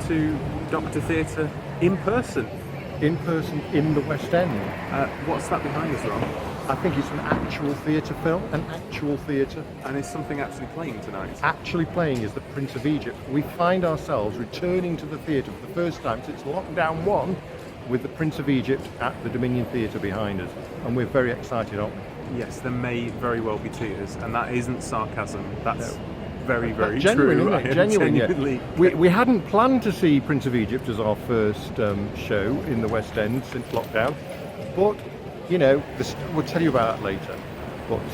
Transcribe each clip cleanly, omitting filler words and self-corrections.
to Doctor Theatre in person. In person in the West End. What's that behind us, Rob? I think it's an actual theatre film, an actual theatre. And is something actually playing tonight? Actually playing is The Prince of Egypt. We find ourselves returning to the theatre for the first time since lockdown 1 with The Prince of Egypt at the Dominion Theatre behind us. And we're very excited, aren't we? Yes, there may very well be tears, and that isn't sarcasm. That's very, very genuine, true. isn't it? Genuinely. We hadn't planned to see Prince of Egypt as our first show in the West End since lockdown, but you know, we'll tell you about that later. But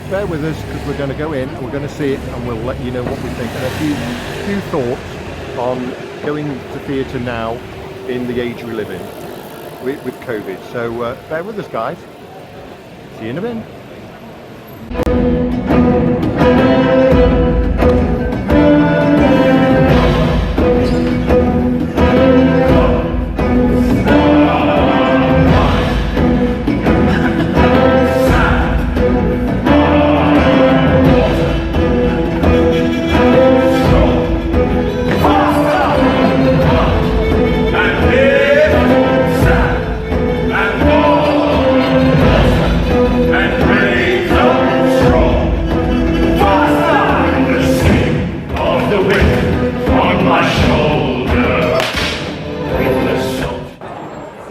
bear with us because we're going to go in and we're going to see it, and we'll let you know what we think. And a few thoughts on going to theatre now in the age we live in with COVID. So bear with us, guys. See you in a minute.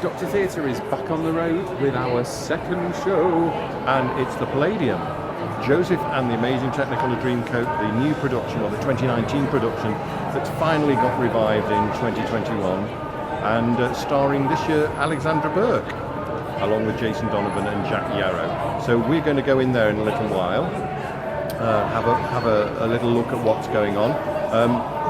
Doctor Theatre is back on the road with our second show. And it's the Palladium. Joseph and the Amazing Technicolor Dreamcoat, the new production, or the 2019 production, that's finally got revived in 2021. And starring this year Alexandra Burke, along with Jason Donovan and Jack Yarrow. So we're going to go in there in a little while, have a little look at what's going on.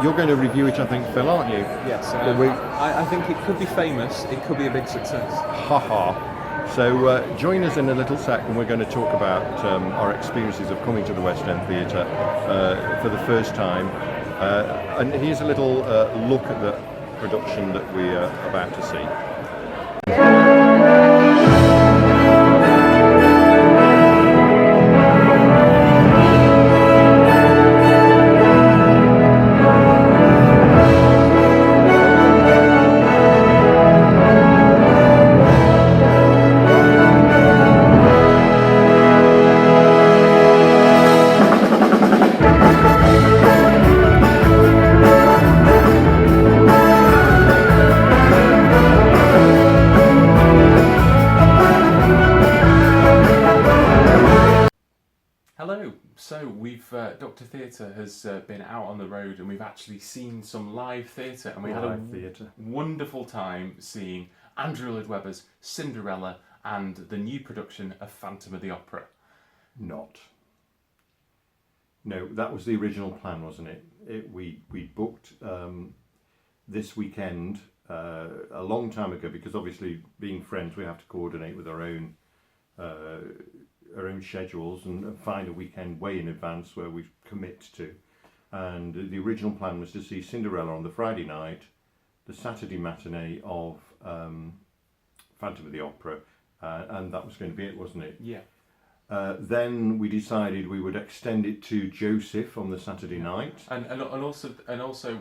You're going to review it, I think, Phil, aren't you? Yes, I think it could be famous, it could be a big success. Haha. So join us in a little sec, and we're going to talk about our experiences of coming to the West End Theatre for the first time. And here's a little look at the production that we are about to see. So Doctor Theatre has been out on the road, and we've actually seen some live theatre, and we had a wonderful time seeing Andrew Lloyd Webber's Cinderella and the new production of Phantom of the Opera. No, that was the original plan, wasn't it? We booked this weekend a long time ago, because obviously being friends we have to coordinate with our own schedules and find a weekend way in advance where we commit to. And the original plan was to see Cinderella on the Friday night, the Saturday matinee of Phantom of the Opera, and that was going to be it, wasn't it? Yeah. Then we decided we would extend it to Joseph on the Saturday night, and also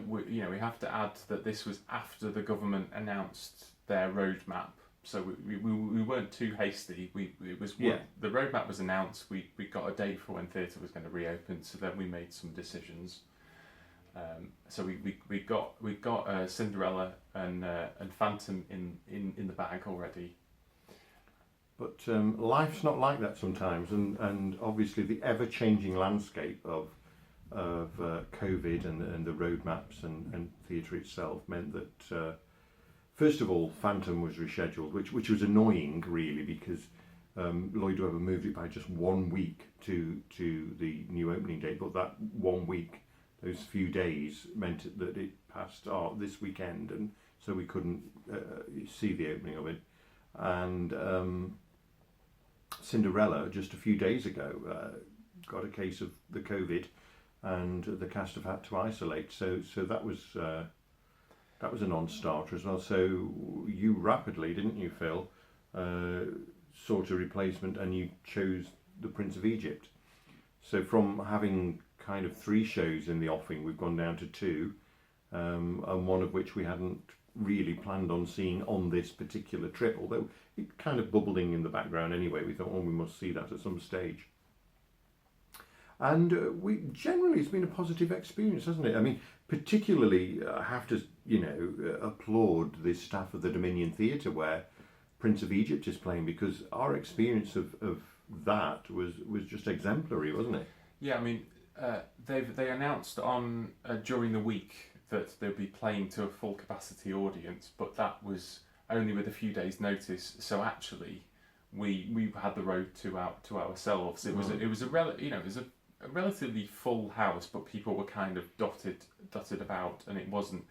we have to add that this was after the government announced their roadmap. So we weren't too hasty. The roadmap was announced. We got a date for when theatre was going to reopen. So then we made some decisions. So we got Cinderella and Phantom in the bag already. But life's not like that sometimes, and obviously the ever-changing landscape of COVID and the roadmaps and theatre itself meant that. First of all, Phantom was rescheduled, which was annoying, really, because Lloyd Webber moved it by just 1 week to the new opening date. But that 1 week, those few days, meant that it passed this weekend, and so we couldn't see the opening of it. And Cinderella, just a few days ago, got a case of the COVID, and the cast have had to isolate. So that was a non-starter as well. So you rapidly, didn't you, Phil, sought a replacement, and you chose The Prince of Egypt. So from having kind of 3 shows in the offing, we've gone down to 2, and one of which we hadn't really planned on seeing on this particular trip, although it kind of bubbling in the background anyway. We thought, oh, we must see that at some stage. And it's been a positive experience, hasn't it? I mean, particularly I have to, applaud the staff of the Dominion Theatre where Prince of Egypt is playing, because our experience of that was just exemplary, wasn't it? Yeah, I mean, they announced on during the week that they'd be playing to a full capacity audience, but that was only with a few days' notice. So actually, we had the road to ourselves. It was a relatively full house, but people were kind of dotted about, and it wasn't.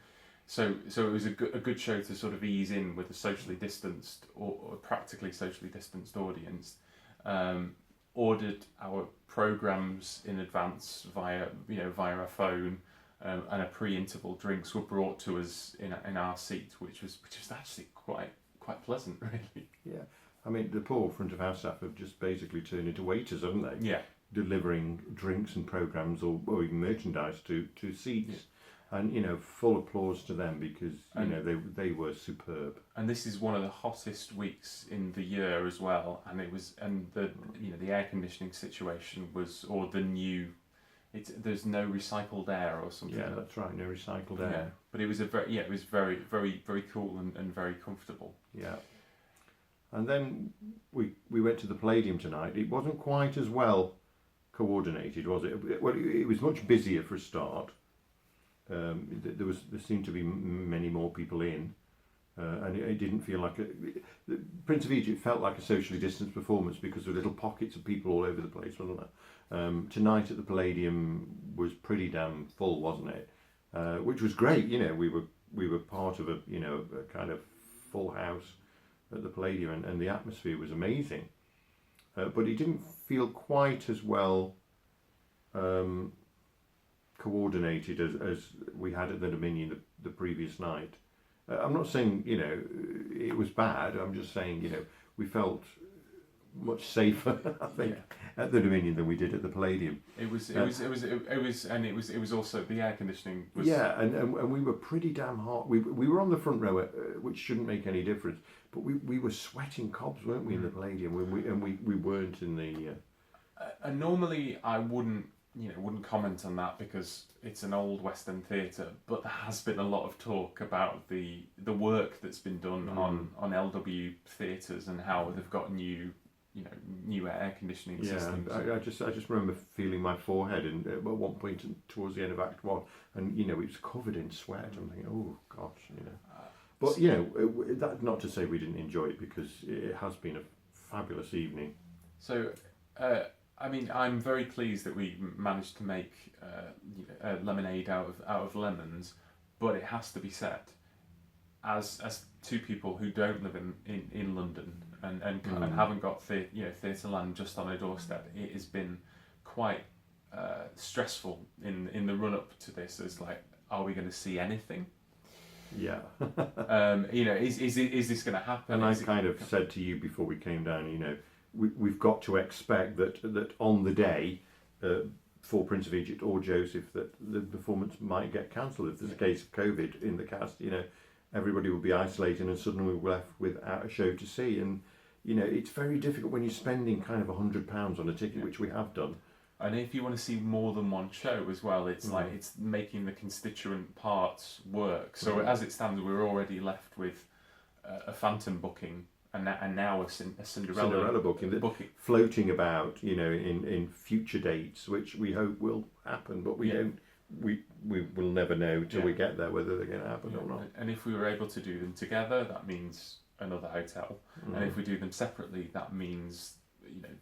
So it was a good show to sort of ease in with a socially distanced or practically socially distanced audience. Ordered our programs in advance via our phone, and a pre-interval drinks were brought to us in our seat, which was actually quite pleasant, really. Yeah, I mean, the poor front of house staff have just basically turned into waiters, haven't they? Yeah, delivering drinks and programs or even merchandise to seats. Yeah. And full applause to them, because they were superb. And this is one of the hottest weeks in the year as well. And the air conditioning situation was, or the new, there's no recycled air or something. Yeah, that's right, no recycled air. Yeah, but it was very very very cool and very comfortable. Yeah. And then we went to the Palladium tonight. It wasn't quite as well coordinated, was it? Well, it was much busier for a start. There seemed to be many more people in, and it didn't feel like the Prince of Egypt felt like a socially distanced performance because there were little pockets of people all over the place, wasn't there? Tonight at the Palladium was pretty damn full, wasn't it? Which was great. We were part of a kind of full house at the Palladium, and the atmosphere was amazing. But it didn't feel quite as well coordinated as we had at the Dominion the previous night. I'm not saying it was bad. I'm just saying we felt much safer, I think, at the Dominion than we did at the Palladium. It was also the air conditioning was. Yeah, and we were pretty damn hot. We were on the front row, which shouldn't make any difference, but we were sweating cobs, weren't we, in the Palladium? We weren't in the. And normally I wouldn't comment on that because it's an old West End theatre, but there has been a lot of talk about the work that's been done on LW theatres and how they've got new air conditioning systems. Yeah, I just remember feeling my forehead at one point towards the end of Act 1, and it was covered in sweat. I'm thinking, oh gosh, But that not to say we didn't enjoy it, because it has been a fabulous evening. So. I'm very pleased that we managed to make lemonade out of lemons, but it has to be said, as two people who don't live in London and haven't got Theatreland just on our doorstep, it has been quite stressful in the run up to this. As like, are we going to see anything? Yeah. Is this going to happen? And I kind of said to you before we came down, we've got to expect that on the day for Prince of Egypt or Joseph, that the performance might get cancelled if there's a case of COVID in the cast. Everybody will be isolated, and suddenly we're left without a show to see. And it's very difficult when you're spending kind of £100 on a ticket, which we have done. And if you want to see more than one show as well, it's like it's making the constituent parts work. So as it stands, we're already left with a phantom booking. And now a Cinderella booking floating about, in future dates, which we hope will happen, but we will never know till we get there whether they're going to happen or not. And if we were able to do them together, that means another hotel, and if we do them separately, that means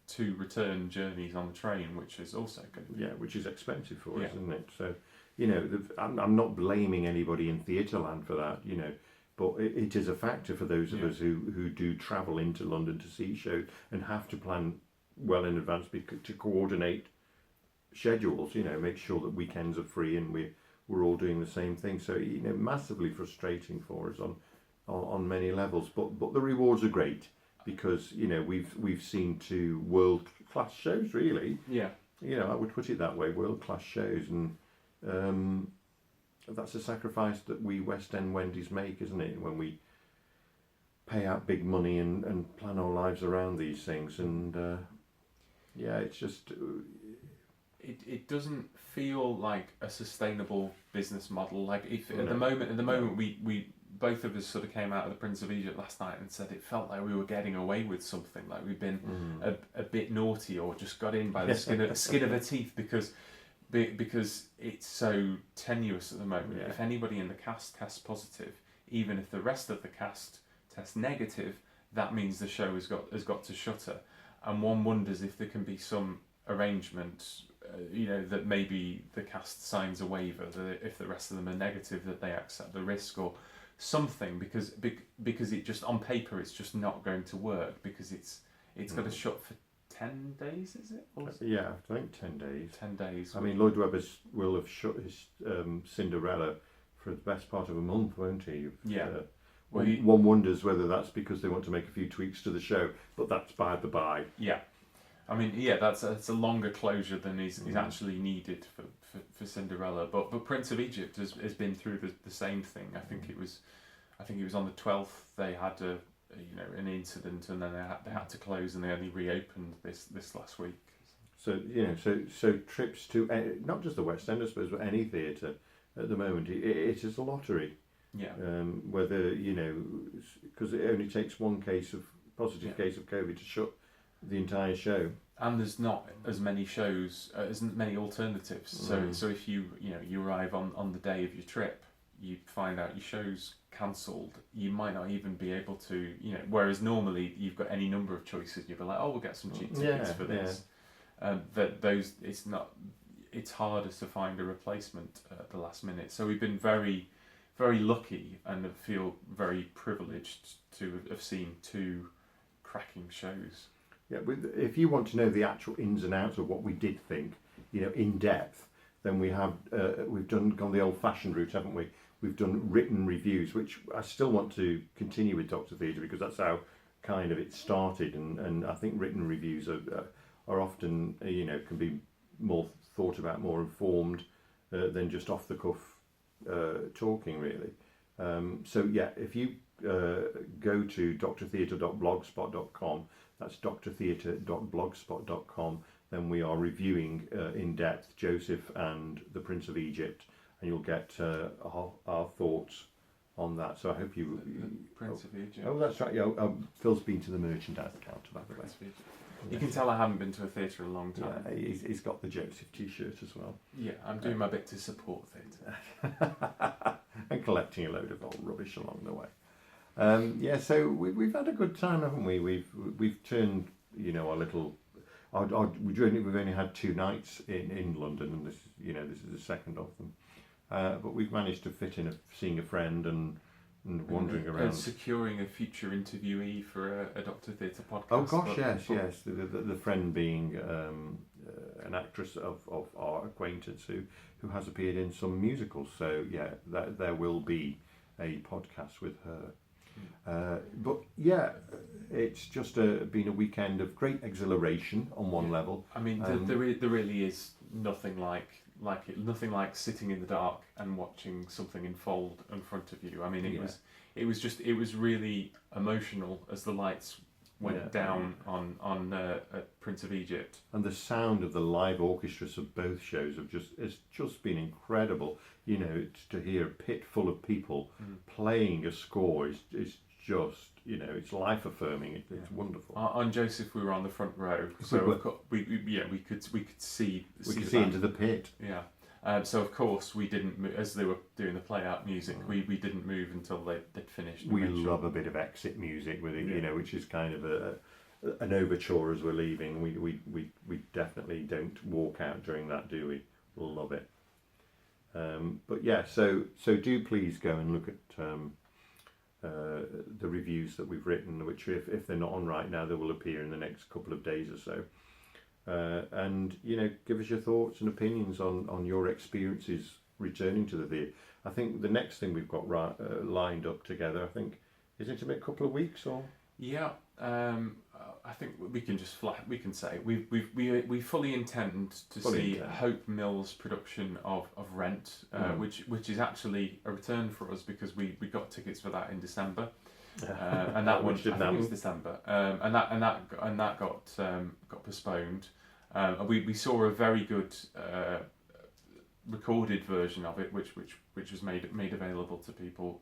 2 return journeys on the train, which is also going to be which is expensive for us, isn't it? So I'm not blaming anybody in Theatreland for that, but it is a factor for those of us who do travel into London to see shows and have to plan well in advance to coordinate schedules, make sure that weekends are free and we're all doing the same thing. So, massively frustrating for us on many levels. But the rewards are great, because, we've seen 2 world-class shows, really. Yeah. I would put it that way, world-class shows. And that's a sacrifice that we West End Wendy's make, isn't it? When we pay out big money and plan our lives around these things, and it's just it doesn't feel like a sustainable business model. Like if at the moment we both of us sort of came out of the Prince of Egypt last night and said it felt like we were getting away with something, like we'd been a bit naughty or just got in by the skin of our teeth because it's so tenuous at the moment. If anybody in the cast tests positive, even if the rest of the cast tests negative, that means the show has got to shutter, and one wonders if there can be some arrangement, that maybe the cast signs a waiver that if the rest of them are negative, that they accept the risk or something, because it just on paper it's just not going to work, because it's got to shut for 10 days, is it? Yeah, I think 10 days. 10 days. I mean, Lloyd Webber will have shut his Cinderella for the best part of a month, won't he? Yeah. One wonders whether that's because they want to make a few tweaks to the show, but that's by the by. Yeah. I mean, that's a longer closure than is actually needed for Cinderella. But Prince of Egypt has been through the same thing. I think it was on the 12th they had an incident, and then they had to close, and they only reopened this last week. So so trips to not just the West End, I suppose, but any theatre at the moment, it is a lottery. Yeah. Whether because it only takes one positive case of COVID to shut the entire show, and there's not as many shows, as many alternatives. So if you arrive on the day of your trip, you find out your show's cancelled, you might not even be able to, whereas normally you've got any number of choices. You'll be like, oh, we'll get some cheap tickets for this. It's harder to find a replacement at the last minute. So we've been very, very lucky and feel very privileged to have seen 2 cracking shows. Yeah, if you want to know the actual ins and outs of what we did think, in depth, then we've gone the old-fashioned route, haven't we? We've done written reviews, which I still want to continue with Dr. Theatre, because that's how kind of it started, and I think written reviews are often, can be more thought about, more informed than just off the cuff talking, really. If you go to drtheatre.blogspot.com, that's drtheatre.blogspot.com, then we are reviewing in depth Joseph and the Prince of Egypt, and you'll get our thoughts on that. So I hope you... Prince of Egypt. Oh, that's right. Yeah, Phil's been to the merchandise counter, by the way. You can tell I haven't been to a theatre in a long time. Yeah, he's got the Joseph t-shirt as well. Yeah, I'm doing my bit to support theatre. And collecting a load of old rubbish along the way. So we've had a good time, haven't we? We've turned, our little... we've only had 2 nights in London, and this is the second of them. But we've managed to fit in seeing a friend and wandering around. And securing a future interviewee for a Dr. Theatre podcast. Oh gosh, yes. The friend being an actress of our acquaintance who has appeared in some musicals. So yeah, there will be a podcast with her. But yeah, it's just been a weekend of great exhilaration on one level. I mean, there really is nothing like sitting in the dark and watching something unfold in front of you. I mean, it was really emotional as the lights went down on Prince of Egypt, and the sound of the live orchestras of both shows has just been incredible. To hear a pit full of people playing a score is just it's life affirming. It's wonderful. On Joseph, we were on the front row, so we could see into the pit. Yeah. So of course we didn't move, as they were doing the play out music. We didn't move until they'd finished. We love a bit of exit music with it, which is kind of an overture as we're leaving. We definitely don't walk out during that, do we? We'll love it. But yeah, so do please go and look at the reviews that we've written, which if they're not on right now, they will appear in the next couple of days or so. And give us your thoughts and opinions on your experiences returning to the theatre. I think the next thing we've got lined up together, I think, is it a couple of weeks or? Yeah, I think we can just we can say we fully intend to see Hope Mills' production of Rent, which is actually a return for us because we got tickets for that in December, and that one I think it was December, and that got postponed. We saw a very good recorded version of it, which was made available to people.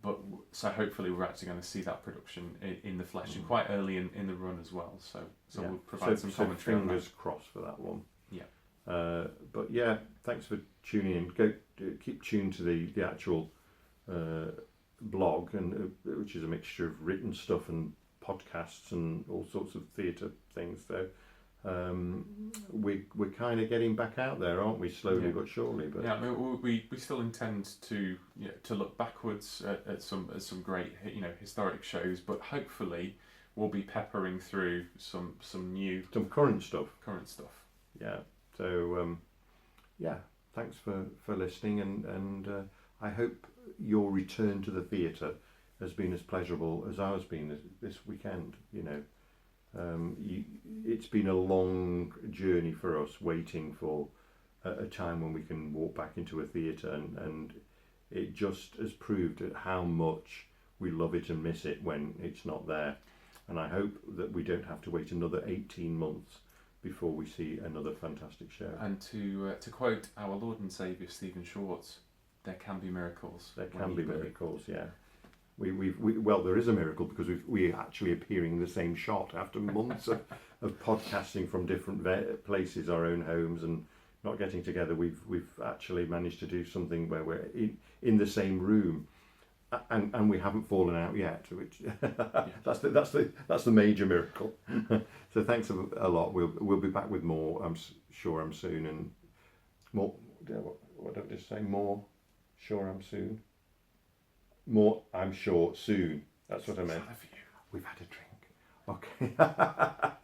But so hopefully we're actually going to see that production in the flesh and quite early in the run as well. So we'll provide some commentary. Fingers crossed for that one. Yeah. But yeah, thanks for tuning in. Keep tuned to the actual blog, and which is a mixture of written stuff and podcasts and all sorts of theatre things. So we're kind of getting back out there, aren't we? Slowly but surely. But yeah, I mean, we still intend to look backwards at some great historic shows, but hopefully we'll be peppering through some current stuff. Yeah. So thanks for listening, and I hope your return to the theatre has been as pleasurable as ours been this weekend. It's been a long journey for us, waiting for a time when we can walk back into a theatre, and it just has proved how much we love it and miss it when it's not there. And I hope that we don't have to wait another 18 months before we see another fantastic show. And to quote our Lord and Saviour Stephen Schwartz, there can be miracles. There can be miracles, yeah. Well, there is a miracle because we're actually appearing in the same shot after months of podcasting from different places, our own homes, and not getting together. We've actually managed to do something where we're in the same room, and we haven't fallen out yet. Which that's the major miracle. So thanks a lot. We'll be back with more. I'm soon, and more. What did I just say? More. Sure, I'm soon. More, I'm sure, soon. That's what I meant. We've had a drink. Okay.